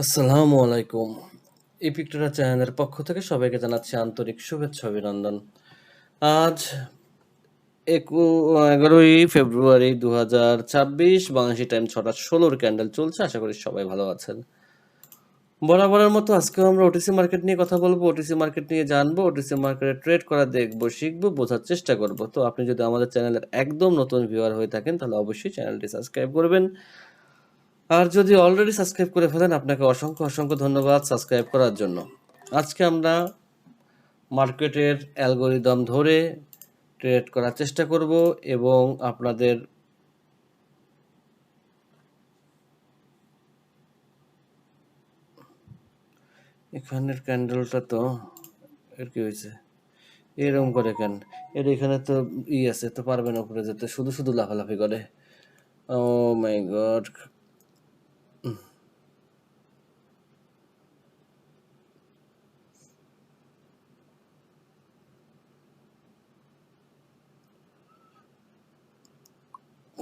আসসালামু আলাইকুম। এই পিকটোরা চ্যানেলের পক্ষ থেকে সবাইকে জানাচ্ছি আন্তরিক শুভেচ্ছা অভিনন্দন। আজ 11ই ফেব্রুয়ারি 2026 বাংলাদেশি টাইম 6টা 16 ক্যান্ডেল চলছে। আশা করি সবাই ভালো আছেন। বরাবরের মতো আজকেও আমরা ওটিসি মার্কেট নিয়ে কথা বলবো, ওটিসি মার্কেট নিয়ে জানবো, ওটিসি মার্কেটে ট্রেড করা দেখবো, শিখবো, বোঝার চেষ্টা করব। তো আপনি যদি আমাদের চ্যানেলের একদম নতুন ভিউয়ার হয়ে থাকেন তাহলে অবশ্যই চ্যানেলটি সাবস্ক্রাইব করবেন। আর যদি অলরেডি সাবস্ক্রাইব করে ফেলেন আপনাকে অসংখ্য অসংখ্য ধন্যবাদ সাবস্ক্রাইব করার জন্য। আজকে আমরা মার্কেটের অ্যালগোরিদম ধরে ট্রেড করার চেষ্টা করব এবং আপনাদের এখানের ক্যান্ডেলটা তো এর কি হয়েছে এরকম করে কেন? এর এখানে তো আছে, তো পারবে না উপরে যেতে, শুধু শুধু লাফালাফি করে। ও মাই গড,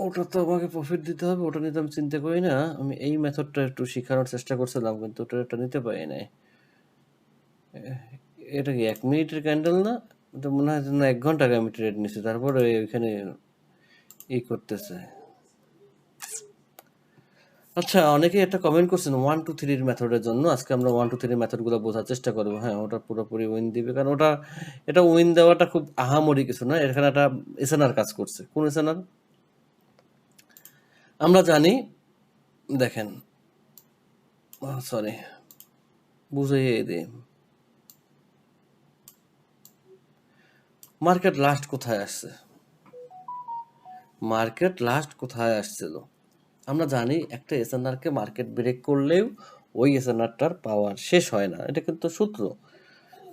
ওটা তো আমাকে প্রফিট দিতে হবে, ওটা নিতে আমি চিন্তা করি না। আমি এই মেথডটা একটু শেখানোর চেষ্টা করছিলাম কিন্তু ওটা নিতে পারি নাই। এটা কি 1 মিনিটের ক্যান্ডেল না? এটা মনে হয় না 1 ঘন্টা আগে আমি ট্রেড নিছি, তারপরে ওইখানে করতেছে। আচ্ছা, অনেকেই একটা কমেন্ট করছেন 1 2 3 মেথডের জন্য। আজকে আমরা 1 2 3 মেথডগুলো বোঝার চেষ্টা করবো। হ্যাঁ, ওটা পুরোপুরি উইন দিবে, কারণ এটা উইন দেওয়াটা খুব আহামরি কিছু না। এখানে একটা এসএনআর কাজ করছে। কোন এসএনআর আমরা জানি? দেখেন, সরি, বুঝিয়ে দিই। মার্কেট লাস্ট কোথায় আসছে? মার্কেট লাস্ট কোথায় আসছিল? আমরা জানি একটা এসএনআরকে মার্কেট ব্রেক করলেও ওই এসএনআরটার পাওয়ার শেষ হয় না। এটা কিন্তু সূত্র।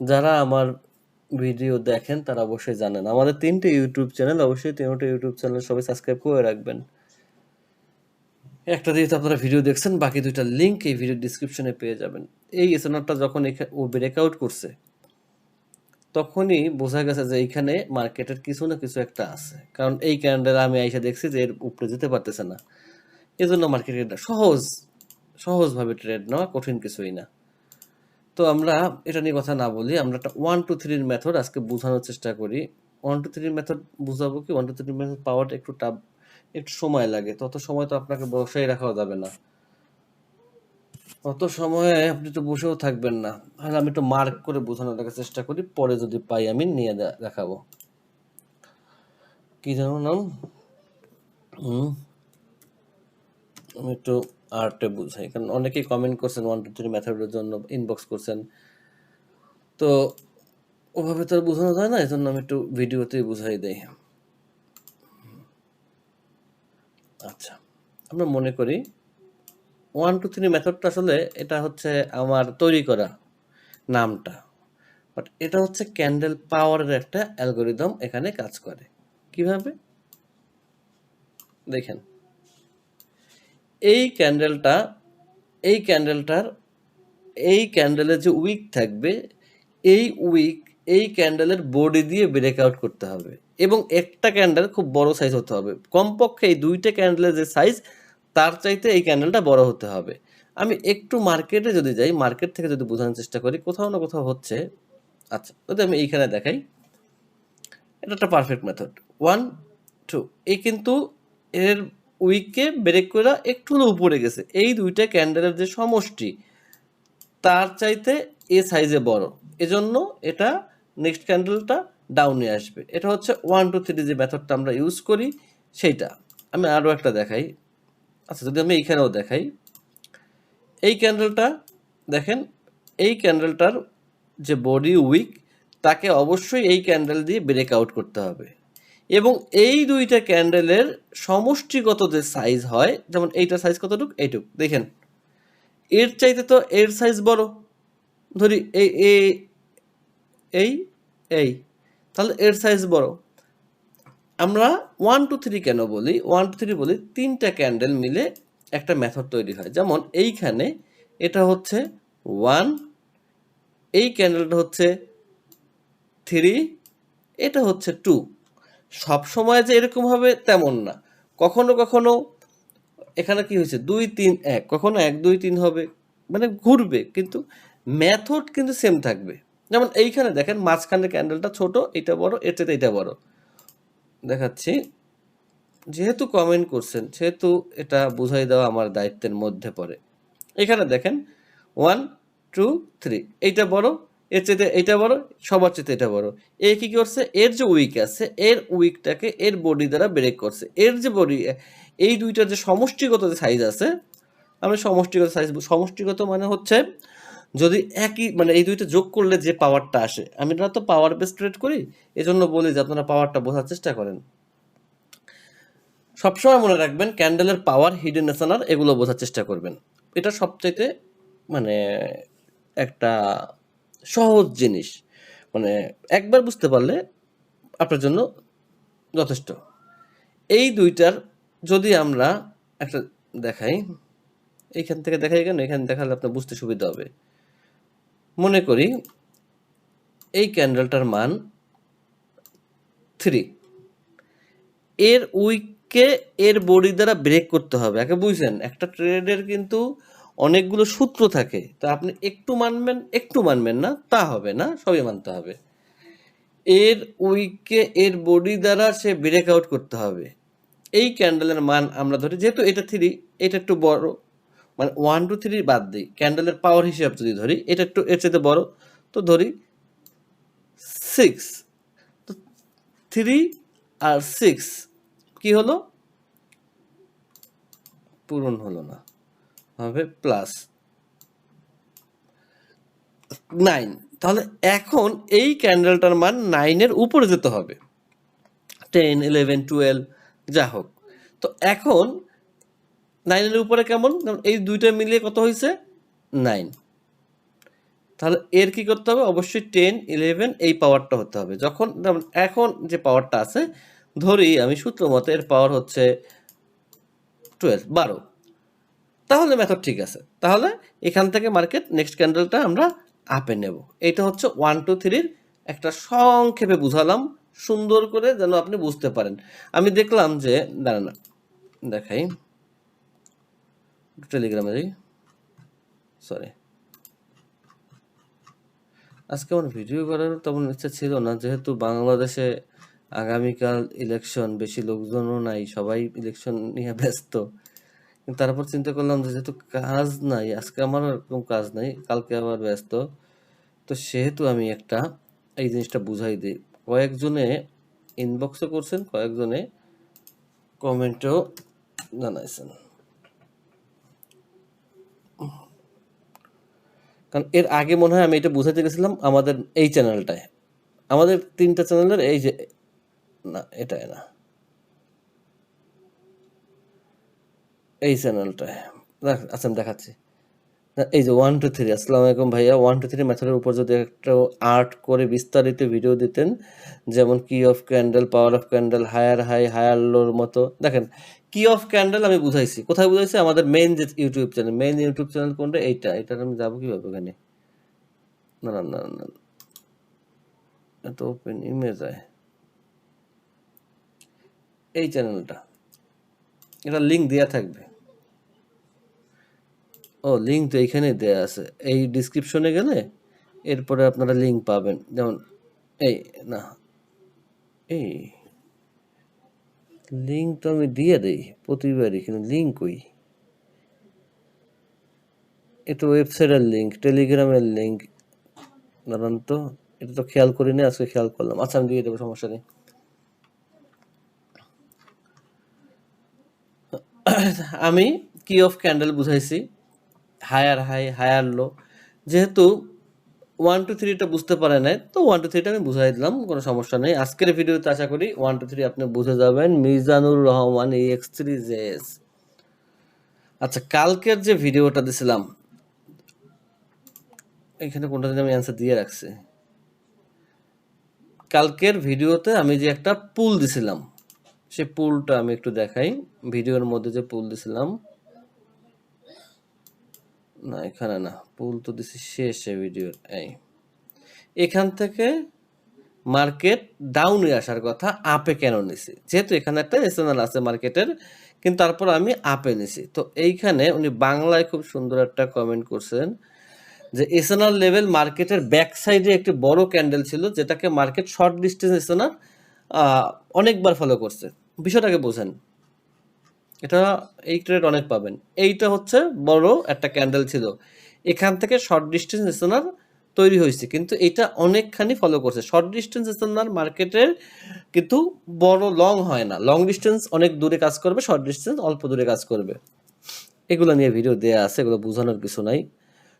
যারা আমার ভিডিও দেখেন তারা অবশ্যই জানেন। আমাদের 3টে ইউটিউব চ্যানেল, অবশ্যই 3টে ইউটিউব চ্যানেল সবাই সাবস্ক্রাইব করে রাখবেন। একটা দিয়ে তো আপনারা ভিডিও দেখছেন, বাকি 2টা লিঙ্ক এই ভিডিও ডিসক্রিপশনে পেয়ে যাবেন। এই এসএনআরটা যখন ও ব্রেকআউট করছে তখনই বোঝা গেছে যে এইখানে মার্কেটের কিছু না কিছু একটা আছে, কারণ এই ক্যান্ডেল আমি আইসা দেখছি যে এর উপরে যেতে পারতেছে না। এজন্য মার্কেটের সহজভাবে ট্রেড নেওয়া কঠিন কিছুই না। তো আমরা এটা নিয়ে কথা না বলি, আমরা একটা 1 2 3 মেথড আজকে বোঝানোর চেষ্টা করি। 1 2 3 মেথড বুঝাবো কি, 1 2 3 মেথড পাওয়াটা একটু টাফ, একটু সময় লাগে। তত সময় তো আপনাকে বসাই রাখাও যাবে না, অত সময়ে আপনি তো বসেও থাকবেন না। তাহলে আমি একটু মার্ক করে বোঝানোর চেষ্টা করি, পরে যদি পাই আমি নিয়ে দেখাবো। কি জানো নাম? আমি একটু আর্টে বুঝাই, কারণ অনেকেই কমেন্ট করছেন 1 2 3 মেথডের জন্য, ইনবক্স করছেন। তো ওভাবে তো আর বোঝানো যায় না, এই জন্য আমি একটু ভিডিওতেই বুঝাই দেই। আচ্ছা, আমরা মনে করি 1 2 3 মেথডটা আসলে এটা হচ্ছে আমার তৈরি করা নামটা, বাট এটা হচ্ছে ক্যান্ডেল পাওয়ারের একটা অ্যালগোরিদম এখানে কাজ করে। কিভাবে দেখেন, এই ক্যান্ডেলটা এই ক্যান্ডেলটার এই ক্যান্ডেলের যে উইক থাকবে, এই উইক এই ক্যান্ডেলের বডি দিয়ে ব্রেকআউট করতে হবে এবং একটা ক্যান্ডেল খুব বড় সাইজ হতে হবে। কমপক্ষে এই 2টে ক্যান্ডেলের যে সাইজ তার চাইতে এই ক্যান্ডেলটা বড় হতে হবে। আমি একটু মার্কেটে যদি যাই, মার্কেট থেকে যদি বোঝানোর চেষ্টা করি, কোথাও না কোথাও হচ্ছে। আচ্ছা, যদি আমি এইখানে দেখাই, এটা একটা পারফেক্ট মেথড। 1 2, এই কিন্তু এর উইককে ব্রেক করে একটু হলেও উপরে গেছে। এই 2টে ক্যান্ডেলের যে সমষ্টি তার চাইতে এ সাইজে বড়, এজন্য এটা নেক্সট ক্যান্ডেলটা ডাউনে আসবে। এটা হচ্ছে 1 2 3 যে মেথডটা আমরা ইউজ করি সেইটা। আমি আরও একটা দেখাই। আচ্ছা, যদি আমি এইখানেও দেখাই, এই ক্যান্ডেলটা দেখেন, এই ক্যান্ডেলটার যে বডি উইক তাকে অবশ্যই এই ক্যান্ডেল দিয়ে ব্রেকআউট করতে হবে এবং এই 2টা ক্যান্ডেলের সমষ্টিগত যে সাইজ হয়, যেমন এইটার সাইজ কতটুক, এইটুক দেখেন, এর চাইতে তো এর সাইজ বড়। ধরি এই এই এই এই তাহলে এর সাইজ বড়। আমরা 1 2 3 কেন বলি? 1 2 3 বলি, 3টা ক্যান্ডেল মিলে একটা মেথড তৈরি হয়। যেমন এইখানে এটা হচ্ছে 1, এই ক্যান্ডেলটা হচ্ছে 3, এটা হচ্ছে 2। সব সময় যে এরকম হবে তেমন না। কখনো কখনো এখানে কি হয়েছে 2 3 1, কখনো 1 2 3 হবে, মানে ঘুরবে, কিন্তু মেথড কিন্তু সেম থাকবে। যেমন এইখানে দেখেন মাঝখানের ক্যান্ডেলটা ছোট, এটা বড়, এর চাইতে এটা বড়। দেখাচ্ছি, যেহেতু কমেন্ট করছেন সেহেতু এটা বুঝাই দেওয়া আমার দায়িত্বের মধ্যে পড়ে। এখানে দেখেন 1 2 3, এইটা বড়, এর চাইতে এইটা বড়, সবার চাইতে এটা বড়। এ কি করছে, এর যে উইক আছে এর উইকটাকে এর বডি দ্বারা ব্রেক করছে। এর যে বডি, এই দুইটার যে সমষ্টিগত যে সাইজ আছে, আমরা সমষ্টিগত সাইজ, সমষ্টিগত মানে হচ্ছে যদি একই মানে এই দুইটা যোগ করলে যে পাওয়ারটা আসে, আমি না তো পাওয়ার বেস ট্রেড করি, এজন্য বলি যে আপনারা পাওয়ারটা বোঝার চেষ্টা করেন। সবসময় মনে রাখবেন ক্যান্ডেলের পাওয়ার, হিডেন নেশনার, এগুলো বোঝার চেষ্টা করবেন। এটা সবচাইতে মানে একটা সহজ জিনিস, মানে একবার বুঝতে পারলে আপনার জন্য যথেষ্ট। এই দুইটার যদি আমরা একটা দেখাই, এইখান থেকে দেখাই কেন, এখানে দেখালে আপনার বুঝতে সুবিধা হবে। মনে করি এই ক্যান্ডেলটার মান 3, এর উইককে এর বডি দ্বারা ব্রেক করতে হবে। আগে বুঝছেন, একটা ট্রেডের কিন্তু অনেকগুলো সূত্র থাকে, তো আপনি একটু মানবেন একটু মানবেন না তা হবে না, সবই মানতে হবে। এর উইককে এর বডি দ্বারা সে ব্রেক আউট করতে হবে। এই ক্যান্ডেলের মান আমরা ধরি, যেহেতু এটা 3, এটা একটু বড়, মানে 1 2 3 বাদ দিই, ক্যান্ডেলের পাওয়ার হিসাব যদি ধরি এটা একটু এর চাইতে বড়, তো ধরি 6। তো 3 আর 6 কি হলো, পূরণ হলো না, হবে প্লাস 9। তাহলে এখন এই ক্যান্ডেলটার মান 9 এর উপরে যেতে হবে, 10 11 12 যা হোক। তো এখন 9 এর উপরে কেমন, এই দুইটা মিলিয়ে কত হয়েছে 9। তাহলে এর কি করতে হবে, অবশ্যই 10 11 এই পাওয়ারটা হতে হবে। যখন এখন যে পাওয়ারটা আছে, ধরি আমি সূত্র মতে এর পাওয়ার হচ্ছে 12, তাহলে মেথড ঠিক আছে। তাহলে এখান থেকে মার্কেট নেক্সট ক্যান্ডেলটা আমরা আপে নেব। এটা হচ্ছে 1 2 3 একটা সংক্ষেপে বুঝালাম সুন্দর করে, যেন আপনি বুঝতে পারেন। আমি দেখলাম যে দাঁড়ান দেখাই, টেলিগ্রামে যাই, সরি, আজকে আমার ভিডিও করার তেমন ইচ্ছা ছিল না, যেহেতু বাংলাদেশে আগামীকাল ইলেকশন, বেশি লোকজনও নাই, সবাই ইলেকশন নিয়ে ব্যস্ত। কিন্তু তারপর চিন্তা করলাম যে যেহেতু কাজ নাই, আজকে আমার এরকম কাজ নাই, কালকে আবার ব্যস্ত, তো সেহেতু আমি একটা এই জিনিসটা বুঝাই দিই। কয়েকজনে ইনবক্সও করছেন, কয়েকজনে কমেন্টেও জানাইছেন। কারণ এর আগে মনে হয় আমি এটা বুঝাতে গেছিলাম আমাদের এই চ্যানেলটায়, আমাদের 3টা চ্যানেলের এই যে, না এটাই না, এই চ্যানেলটায়, আচ্ছা আমি দেখাচ্ছি। এই যে 1 2 3, আসসালামু আলাইকুম ভাইয়া, 1 2 3 মেথডের উপর যদি একটা আর্ট করে বিস্তারিত ভিডিও দিতেন, যেমন কি of candle, power of candle, higher high higher লোর মতো। দেখেন কি অফ ক্যান্ডেল আমি বুঝাইছি, কোথায় বুঝাইছি, আমাদের মেইন যে YouTube channel, main YouTube channel কোনটা, এইটার আমি যাবো কিভাবে ওখানে, না না না না, এত ওপেন ইমেজ আয়, এই চ্যানেলটা, এটা লিঙ্ক দেওয়া থাকবে। ও লিঙ্ক তো এইখানে দেয়া আছে, এই ডিসক্রিপশনে গেলে এরপরে আপনারা লিঙ্ক পাবেন। যেমন এই না, এই লিঙ্ক তো আমি দিয়ে দেই প্রতিবারই, কিন্তু লিঙ্ক কই, এটা ওয়েবসাইটের লিঙ্ক, টেলিগ্রামের লিঙ্ক, দাঁড়ান তো, এটা তো খেয়াল করিনি, আজকে খেয়াল করলাম। আচ্ছা আমি দিয়ে দেবো, সমস্যা নেই। আমি কি অফ ক্যান্ডেল বুঝাইছি, হায়ার হাই হায়ার লো, যেহেতু 1 2 3টা বুঝতে পারে নাই, তো 1 2 3টা আমি বুঝাই দিলাম, কোনো সমস্যা নেই। আজকের ভিডিওতে আশা করি 1 2 3 আপনি বুঝে যাবেন। মিজানুর রহমান EX3JS। আচ্ছা, কালকের যে ভিডিওটা দিছিলাম, এখানে কোনটা আমি অ্যান্সার দিয়ে রাখছি, কালকের ভিডিওতে আমি যে একটা পুল দিছিলাম, সে পুলটা আমি একটু দেখাই। ভিডিওর মধ্যে যে পুল দিছিলাম, না এখানে না, পুল তো দিছি শেষে ভিডিওর, এই এখান থেকে মার্কেট ডাউনে আসার কথা, আপে কেন নিছি? যেহেতু এখানে একটা এসএনএল আছে মার্কেটের, কিন্তু তারপর আমি আপে নিছি। তো এইখানে উনি বাংলায় খুব সুন্দর একটা কমেন্ট করছেন যে এসএনআর লেভেল মার্কেটের ব্যাক সাইডে একটি বড় ক্যান্ডেল ছিল, যেটাকে মার্কেট শর্ট ডিস্টেন্স এসএনআর অনেকবার ফলো করছে। বিষয়টাকে বোঝেন, এটা এই ট্রেড অনেক পাবেন। এইটা হচ্ছে বড় একটা ক্যান্ডেল ছিল, এখান থেকে শর্ট ডিস্টেন্স এসএনআর তৈরি হয়েছে, কিন্তু এটা অনেকখানি ফলো করছে। শর্ট ডিস্টেন্স এসএনআর মার্কেটের কিন্তু বড় লং হয় না, লং ডিস্টেন্স অনেক দূরে কাজ করবে, শর্ট ডিস্টেন্স অল্প দূরে কাজ করবে। এগুলো নিয়ে ভিডিও দেওয়া আছে, এগুলো বোঝানোর কিছু নাই।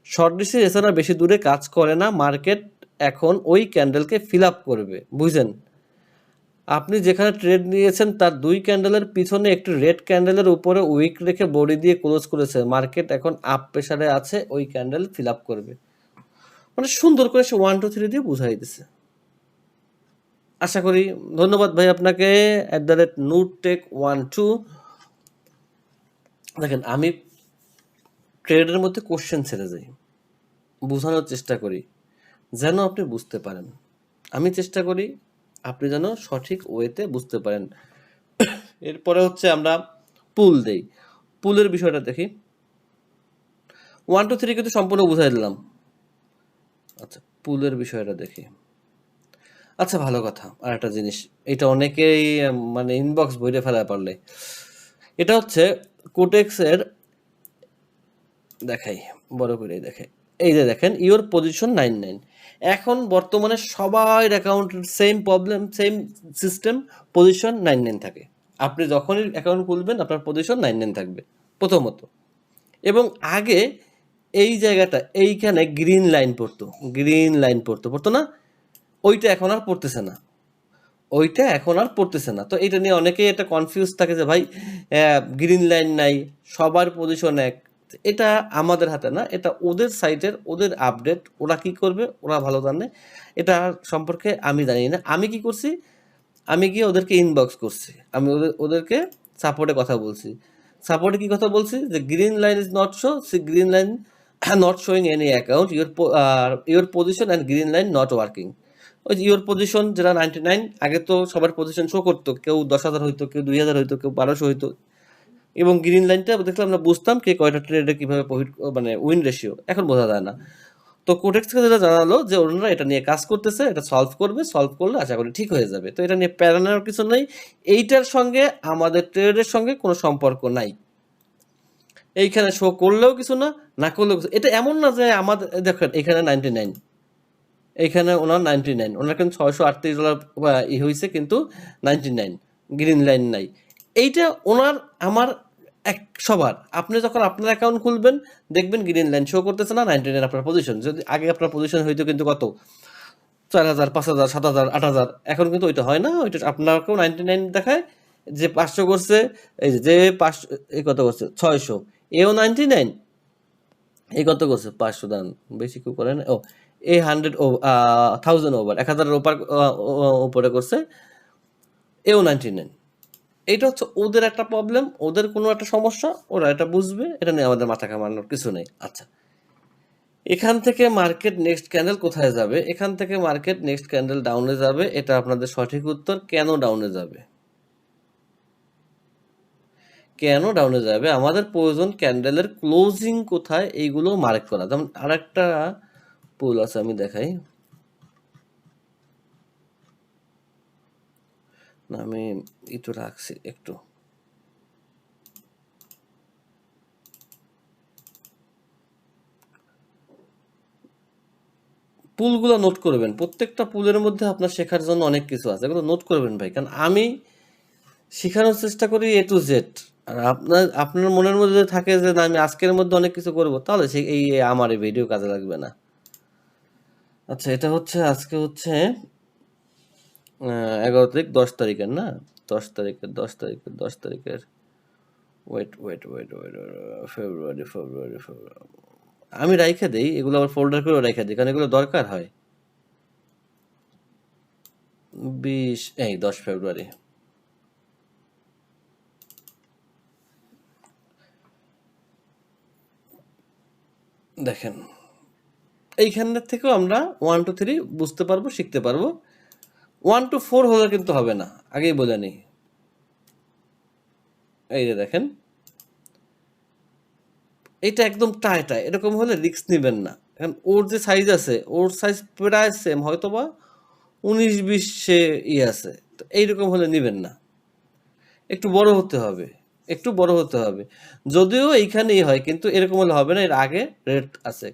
শর্ট ডিস্টেন্স এসএনআর বেশি দূরে কাজ করে না, মার্কেট এখন ওই ক্যান্ডেলকে ফিল আপ করবে, বুঝছেন? আপনি যেখানে ট্রেড নিয়েছেন তার 2 ক্যান্ডেলের পিছনে একটি রেড ক্যান্ডেলের উপরে উইক রেখে বডি দিয়ে ক্লোজ করেছে, মার্কেট এখন আপ প্রেসারে আছে, ওই ক্যান্ডেল ফিল আপ করবে। মানে সুন্দর করে সে 1 2 3 দিয়ে বুঝাই দিছে। আশা করি, ধন্যবাদ ভাই আপনাকে @nutek12। দেখেন, আমি ট্রেডের মধ্যে কোশ্চেন ছেড়ে যাই, বোঝানোর চেষ্টা করি যেন আপনি বুঝতে পারেন। আমি চেষ্টা করি আপনি যেন সঠিক ওয়েতে বুঝতে পারেন। এরপরে হচ্ছে আমরা পুল দেই। পুলের বিষয়টা দেখি। 1 2 3 কিন্তু সম্পূর্ণ বুঝাই দিলাম। আচ্ছা, পুলের বিষয়টা দেখি। আচ্ছা, ভালো কথা। আর একটা জিনিস, এটা অনেকেই মানে ইনবক্স বইরে ফেলা পারলে, এটা হচ্ছে কোটেক্সের, দেখাই বড় করে দেখাই। এই যে দেখেন, ইওর পজিশন 99। এখন বর্তমানে সবার অ্যাকাউন্টের same problem, same system, position 99 থাকে। আপনি যখনই অ্যাকাউন্ট খুলবেন আপনার পজিশন 99 থাকবে প্রথমত। এবং আগে এই জায়গাটা, এইখানে গ্রিন লাইন পড়তো, পড়তো না? ওইটা এখন আর পড়তেছে না, তো এটা নিয়ে অনেকেই এটা কনফিউজ থাকে যে ভাই গ্রিন লাইন নাই, সবার পজিশন এক। এটা আমাদের হাতে না, এটা ওদের সাইটের, ওদের আপডেট, ওরা কি করবে ওরা ভালো জানে, এটা সম্পর্কে আমি জানি না। আমি কি করছি, আমি গিয়ে ওদেরকে ইনবক্স করছি, আমি ওদেরকে সাপোর্টে কথা বলছি। সাপোর্টে কি কথা বলছি, যে green line is not show, green line not showing any account, your position and green line not working. ওই যে ইওর পজিশন যেটা 99, আগে তো সবার পজিশন শো করতো, কেউ 10,000 হইতো, কেউ 2,000 হইতো, কেউ 1200 হইতো, এবং গ্রিন লাইনটা দেখলাম আমরা বুঝতাম কে কয়টা ট্রেডে কীভাবে প্রফিট, মানে উইন রেশিও এখন বোঝা যায় না। তো কোটেক্স থেকে যেটা জানালো যে ওনারা এটা নিয়ে কাজ করতেছে, এটা সলভ করবে, সলভ করলে আশা করি ঠিক হয়ে যাবে। তো এটা নিয়ে প্যারা নেওয়ার কিছু নেই, এইটার সঙ্গে আমাদের ট্রেডের সঙ্গে কোনো সম্পর্ক নাই। এইখানে শো করলেও কিছু না, না করলেও কিছু। এটা এমন না যে আমাদের, দেখেন এখানে 99, এইখানে ওনার 99, ওনার কিন্তু $638 হয়েছে, কিন্তু 99 গ্রিন লাইন নাই। এইটা ওনার আমার এক সবার। আপনি যখন আপনার অ্যাকাউন্ট খুলবেন দেখবেন গ্রিন লাইন শো করতেছে না, 99 আপনার পজিশন। যদি আগে আপনার পজিশন হইতো কিন্তু কত, 4,000, 5,000, 7,000, 8,000, এখন কিন্তু ওইটা হয় না, ওইটা আপনাকেও 99 দেখায়। যে 500 করছে, এই যে 500, এই কত করছে 600, এও 99, এই কত করছে 500, দান বেশি কেউ করে না, ও এই 100 1000 ওভার, 1000-এর উপরে করছে, এও 99। এইটা হচ্ছে ওদের একটা প্রবলেম, ওদের কোনো একটা সমস্যা, ওরা এটা বুঝবে, এটা নিয়ে আমাদের মাথা ঘামানোর কিছু নেই। আচ্ছা, এখান থেকে মার্কেট নেক্সট ক্যান্ডেল কোথায় যাবে? এখান থেকে মার্কেট নেক্সট ক্যান্ডেল ডাউনে যাবে, এটা আপনাদের সঠিক উত্তর। কেন ডাউনে যাবে, কেন ডাউনে যাবে? আমাদের প্রয়োজন ক্যান্ডেলের ক্লোজিং কোথায়, এইগুলো মার্ক করা। যেমন আরেকটা পুল আছে, আমি দেখাই না, আমি একটু রাখছি একটু। পুলগুলো নোট করবেন, প্রত্যেকটা পুলের মধ্যে আপনার শেখার জন্য অনেক কিছু আছে, এগুলো নোট করবেন ভাই, কারণ আমি শেখানোর চেষ্টা করি A to Z। আর আপনার মনের মধ্যে যদি থাকে যে না আমি আজকের মধ্যে অনেক কিছু করব, তাহলে সে আমার এই ভিডিও কাজে লাগবে না। আচ্ছা, এটা হচ্ছে আজকে হচ্ছে 11 তারিখ, 10 তারিখের না, 10 তারিখের ওয়েট, ফেব্রুয়ারি। আমি রাইখা দেই এগুলো, আবার ফোল্ডার করে রাইখা দিই, কারণ এগুলো দরকার হয়। 10 ফেব্রুয়ারি। দেখেন, এইখানের থেকেও আমরা 1 2 3 বুঝতে পারবো, শিখতে পারবো। 1 to 4 হলে কিন্তু হবে না, আগেই বলে নিই। এই যে দেখেন, এটা একদম টায় এরকম হলে রিস্ক নেবেন না। এখন ওর যে সাইজ আছে, ওর সাইজ প্রায় সেম, হয়তো বা 19-20 আছে, তো এইরকম হলে নেবেন না, একটু বড় হতে হবে, একটু বড় হতে হবে। যদিও এইখানেই হয়, কিন্তু এরকম হলে হবে না, এর আগে রেড আছে,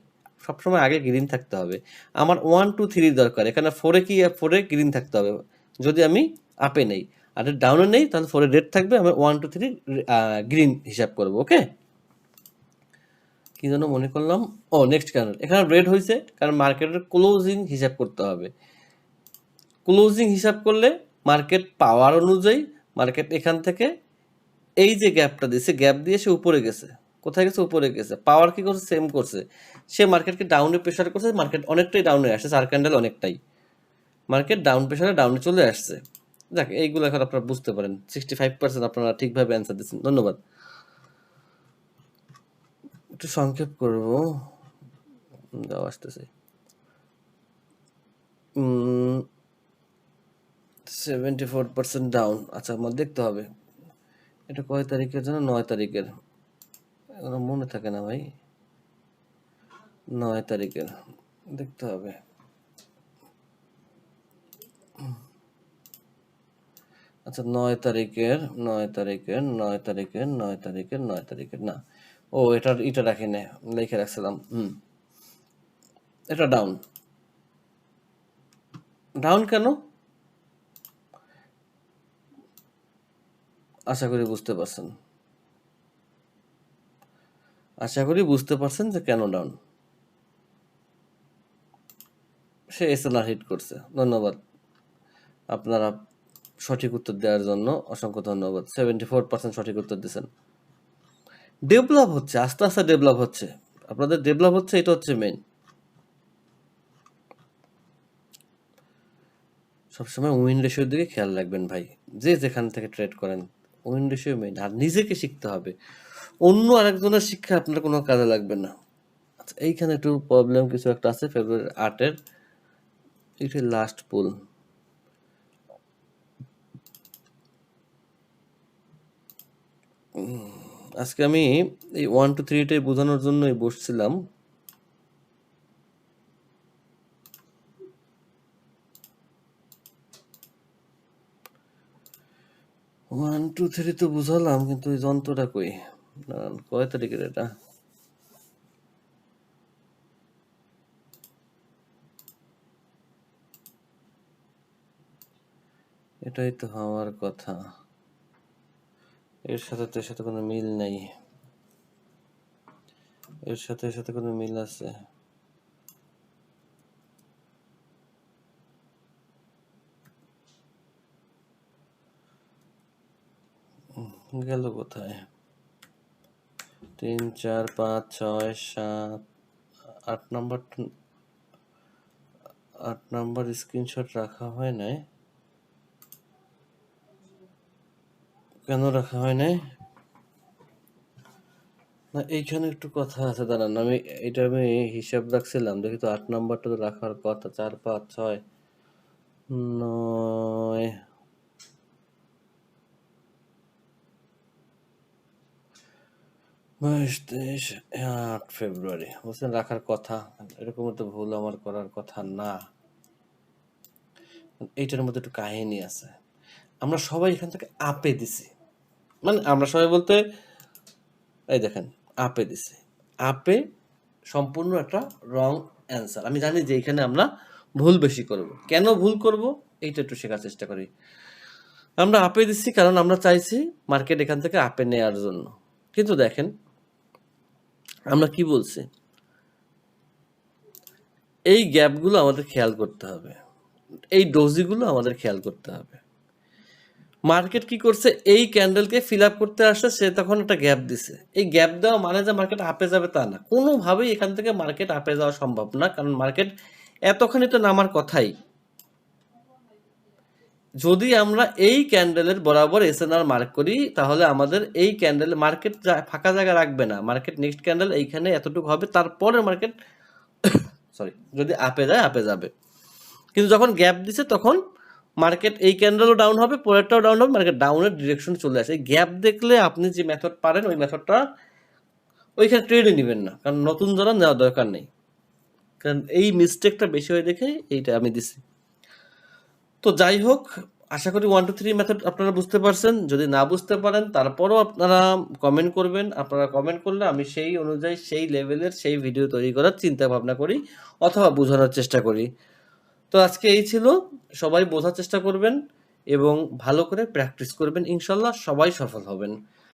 সবসময় আগে গ্রিন থাকতে হবে। আমার 1 2 3 দরকার, এখানে 4-এ কি, 4-এ গ্রিন থাকতে হবে যদি আমি আপে নেই, আর ডাউনে নেই তাহলে 4-এ রেড থাকবে, আমি 1 2 3 গ্রিন হিসাব করবো। ওকে, কি যেন মনে করলাম, ও নেক্সট ক্যান্ডেল, এখানে রেড হয়েছে কারণ মার্কেটের ক্লোজিং হিসাব করতে হবে। ক্লোজিং হিসাব করলে মার্কেট পাওয়ার অনুযায়ী মার্কেট এখান থেকে এই যে গ্যাপটা দিয়েছে, গ্যাপ দিয়ে সে উপরে গেছে, কোথায় গেছে, উপরে গেছে। পাওয়ার কি করছে, সেম করছে, সে মার্কেটকে ডাউনে প্রেশার করছে, মার্কেট অনেকটাই ডাউনে আসছে, 4 ক্যান্ডেল অনেকটাই, মার্কেট ডাউন প্রেশারে ডাউনে চলে আসছে। দেখ, এইগুলো এখন আপনারা বুঝতে পারেন, 65% আপনারা ঠিকভাবে অ্যান্সার দিচ্ছেন, ধন্যবাদ। একটু সংক্ষেপ করবো, দাও আসতেছে। 74% ডাউন। আচ্ছা, আমার দেখতে হবে এটা কয় তারিখের জন্য, 9 তারিখের, এগুলো মনে থাকে না ভাই, 9 তারিখের দেখতে হবে। আচ্ছা, 9 তারিখের, 9 তারিখের, 9 তারিখের, 9 তারিখের, 9 তারিখের না, ও এটা রাখি না, লিখে রাখছিলাম। এটা ডাউন। ডাউন কেন? আশা করি বুঝতে পারছেন, আশা করি বুঝতে পারছেন যে কেন ডাউন। সে এসএলআর হিট করছে, ধন্যবাদ আপনারা সঠিক উত্তর দেওয়ার জন্য, অসংখ্য ধন্যবাদ। 74% সঠিক উত্তর দিয়েছেন। ডেভেলপ হচ্ছে, আস্তে আস্তে ডেভেলপ হচ্ছে, আপনাদের ডেভেলপ হচ্ছে, এটা হচ্ছে মেইন। সবসময় উইন রেশিওর দিকে খেয়াল রাখবেন ভাই, যে যেখান থেকে ট্রেড করেন, উইন রেশিও মেইন, আর নিজেকে শিখতে হবে, অন্য আরেকজনের শিক্ষা আপনার কোনো কাজে লাগবে না। আচ্ছা, এইখানে একটু প্রবলেম কিছু একটা আছে, ফেব্রুয়ারি 8-এর এটা লাস্ট পুল। আজকে আমি এই 1 2 3টাই বোঝানোর জন্যই বসছিলাম। ওয়ান টু থ্রি তো বুঝালাম, কিন্তু ওই যন্ত্রটা কই, কয় তারিখের এটা? এটাই তো হওয়ার কথা, এর সাথে তো এর সাথে কোনো মিল নাই, এর সাথে কোনো মিল আছে? গেল কোথায়? 3 4 5 6 7 8 নাম্বার, 8 নাম্বার স্ক্রিনশট রাখা হয় নাই, কেন রাখা হয় নাই? না, এইখানে একটু কথা আছে, দাঁড়ান, আমি হিসাব রাখছিলাম, দেখি তো 8 নাম্বারটা তো রাখার কথা, 4 5 6 9 22 23 8 ফেব্রুয়ারি বলছেন রাখার কথা, এরকম তো ভুল আমার করার কথা না। এইটার মধ্যে একটু কাহিনী আছে, আমরা সবাই এখান থেকে আপে দিছি, মানে আমরা সবাই বলতে, এই দেখেন, আপে দিছি, আপে সম্পূর্ণ একটা রং অ্যান্সার। আমি জানি যে এখানে আমরা ভুল বেশি করব, কেন ভুল করব এইটা একটু শেখার চেষ্টা করি। আমরা আপে দিচ্ছি কারণ আমরা চাইছি মার্কেট এখান থেকে আপে নেওয়ার জন্য, কিন্তু দেখেন আমরা কি বলছি, এই গ্যাপগুলো আমাদের খেয়াল করতে হবে, এই ডোজিগুলো আমাদের খেয়াল করতে হবে। মার্কেট কি করছে, এই ক্যান্ডেলকে ফিল আপ করতে আসছে, সে তখন একটা গ্যাপ দিছে, এই গ্যাপ দেওয়া মানে যে মার্কেট আপে যাবে তা না, কোনোভাবেই এখান থেকে মার্কেট আপে যাওয়া সম্ভব না, কারণ মার্কেট এতখানি তো নামার কথাই। যদি আমরা এই ক্যান্ডেলের বরাবর এসএনআর মার্ক করি, তাহলে আমাদের এই ক্যান্ডেল মার্কেট ফাঁকা জায়গা রাখবে না, মার্কেট নেক্সট ক্যান্ডেল এইখানে এতটুকু হবে, তারপরে মার্কেট সরি, যদি আপে যায় আপে যাবে। কিন্তু যখন গ্যাপ দিছে তখন মার্কেট এই ক্যান্ডেলও ডাউন হবে, পরেরটাও ডাউন হবে, মার্কেট ডাউনের ডিরেকশন চলে আসে। এই গ্যাপ দেখলে আপনি যে মেথড পারেন ওই মেথডটা ওইখানে ট্রেডে নেবেন না, কারণ নতুন যারা নেওয়ার দরকার নেই, কারণ এই মিস্টেকটা বেশি হয়ে দেখে এইটা আমি দিছি। তো যাই হোক, আশা করি 1 2 3 মেথড আপনারা বুঝতে পারছেন। যদি না বুঝতে পারেন তারপরও আপনারা কমেন্ট করবেন। আপনারা কমেন্ট করলে আমি সেই অনুযায়ী সেই লেভেলের সেই ভিডিও তৈরি করার চিন্তা ভাবনা করি অথবা বোঝানোর চেষ্টা করি। তো আজকে এই ছিল। সবাই বোঝার চেষ্টা করবেন এবং ভালো করে প্র্যাকটিস করবেন, ইনশাল্লাহ সবাই সফল হবেন।